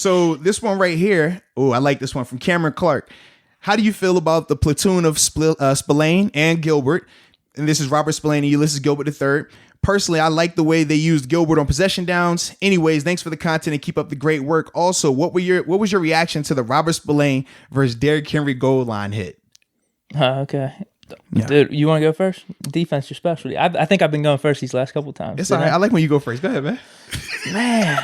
So this one right here, I like this one from Cameron Clark. How do you feel about the platoon of Spillane and Gilbert? And this is Robert Spillane and Ulysees Gilbert III. Personally, I like the way they used Gilbert on possession downs. Anyways, thanks for the content and keep up the great work. Also, what was your reaction to the Robert Spillane versus Derrick Henry goal line hit? Okay. Yeah. Dude, you want to go first? Defense, your specialty. I think I've been going first these last couple of times. It's all right. I like when you go first. Go ahead, man. Man.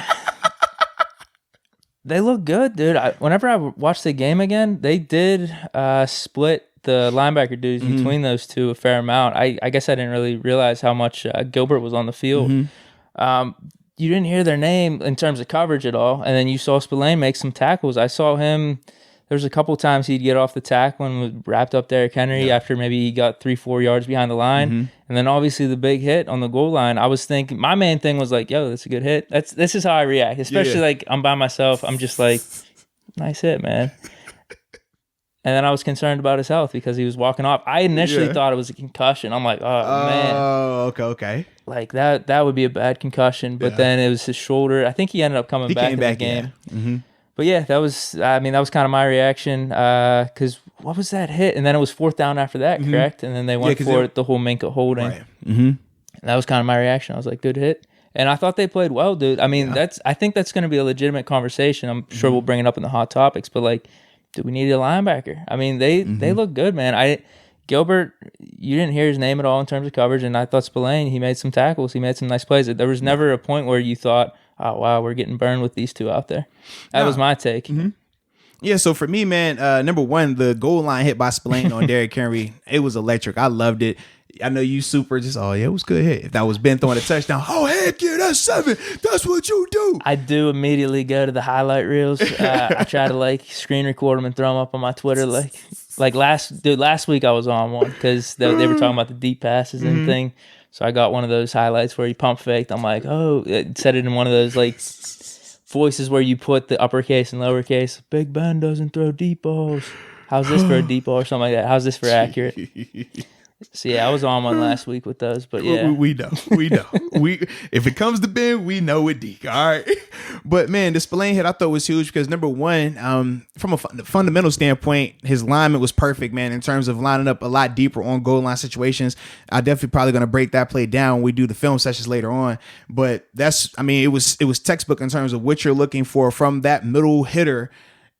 They look good, dude. Whenever I watch the game again, they did split the linebacker dudes between those two a fair amount. I guess I didn't really realize how much Gilbert was on the field. You didn't hear their name in terms of coverage at all, and then you saw Spillane make some tackles. I saw him. There's a couple times he'd get off the tackle and was wrapped up Derrick Henry after maybe he got 3-4 yards behind the line. And then obviously the big hit on the goal line. I was thinking, my main thing was like, yo, that's a good hit. This is how I react, especially like I'm by myself. I'm just like, nice hit, man. And then I was concerned about his health because he was walking off. I initially thought it was a concussion. I'm like, oh, man. Oh, okay. Like that would be a bad concussion. But then it was his shoulder. I think he ended up coming back in the game. Yeah. But yeah, that was kind of my reaction. Because what was that hit? And then it was fourth down after that, correct? And then they went for it, the whole Minka holding. Right. And that was kind of my reaction. I was like, good hit. And I thought they played well, dude. I mean, I think that's going to be a legitimate conversation. I'm sure we'll bring it up in the hot topics. But like, do we need a linebacker? I mean, they look good, man. Gilbert, you didn't hear his name at all in terms of coverage. And I thought Spillane, he made some tackles. He made some nice plays. There was never a point where you thought, oh, wow, we're getting burned with these two out there. That was my take. Yeah, so for me, man, number one, the goal line hit by Spillane on Derrick Henry, it was electric. I loved it. I know you super just, oh, yeah, it was a good hit. If that was Ben throwing a touchdown, oh, heck yeah, that's 7. That's what you do. I do immediately go to the highlight reels. I try to, like, screen record them and throw them up on my Twitter. Like last week I was on one because they were talking about the deep passes and thing. So I got one of those highlights where he pump faked. I'm like, oh, it said it in one of those like voices where you put the uppercase and lowercase. Big Ben doesn't throw deep balls. How's this for a deep ball or something like that? How's this for accurate? So yeah, I was on one last week with those, but yeah, we know. If it comes to Ben, we know it, Deke. All right, but man, the Spillane hit I thought was huge because number one, from a fundamental standpoint, his alignment was perfect, man. In terms of lining up a lot deeper on goal line situations, I definitely probably going to break that play down when we do the film sessions later on. But it was textbook in terms of what you're looking for from that middle hitter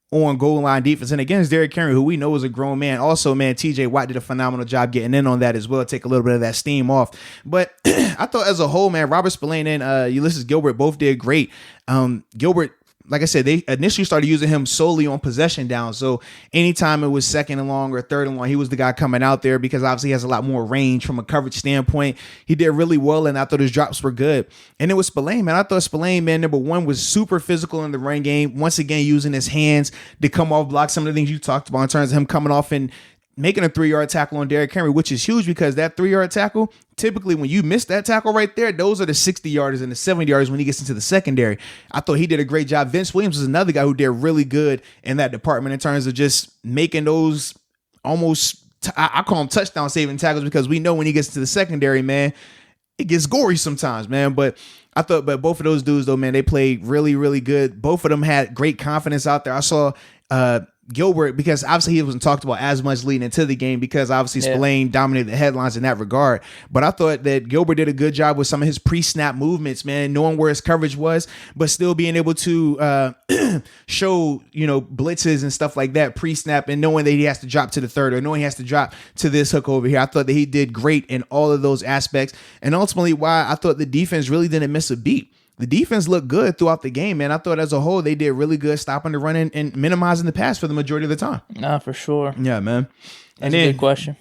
on goal line defense. And again, it's Derrick Henry, who we know is a grown man. Also, man, TJ Watt did a phenomenal job getting in on that as well, take a little bit of that steam off. But I thought as a whole, man, Robert Spillane and Ulysees Gilbert both did great. Gilbert, like I said, they initially started using him solely on possession down. So anytime it was second and long or third and long, he was the guy coming out there because obviously he has a lot more range from a coverage standpoint. He did really well, and I thought his drops were good. And it was Spillane, man. I thought Spillane, man, number one, was super physical in the run game. Once again, using his hands to come off block, some of the things you talked about in terms of him coming off and making a 3-yard tackle on Derrick Henry, which is huge because that 3-yard tackle, typically when you miss that tackle right there, those are the 60-yarders and the 70-yarders when he gets into the secondary. I thought he did a great job. Vince Williams was another guy who did really good in that department in terms of just making those almost, I call them touchdown saving tackles because we know when he gets to the secondary, man, it gets gory sometimes, man. But I thought, both of those dudes, though, man, they played really, really good. Both of them had great confidence out there. I saw Gilbert, because obviously he wasn't talked about as much leading into the game because obviously Spillane dominated the headlines in that regard. But I thought that Gilbert did a good job with some of his pre-snap movements, man, knowing where his coverage was, but still being able to show, blitzes and stuff like that pre-snap and knowing that he has to drop to the third or knowing he has to drop to this hook over here. I thought that he did great in all of those aspects. And ultimately why I thought the defense really didn't miss a beat. The defense looked good throughout the game, man. I thought as a whole, they did really good stopping the run and minimizing the pass for the majority of the time. Nah, for sure. Yeah, man. That's a good question.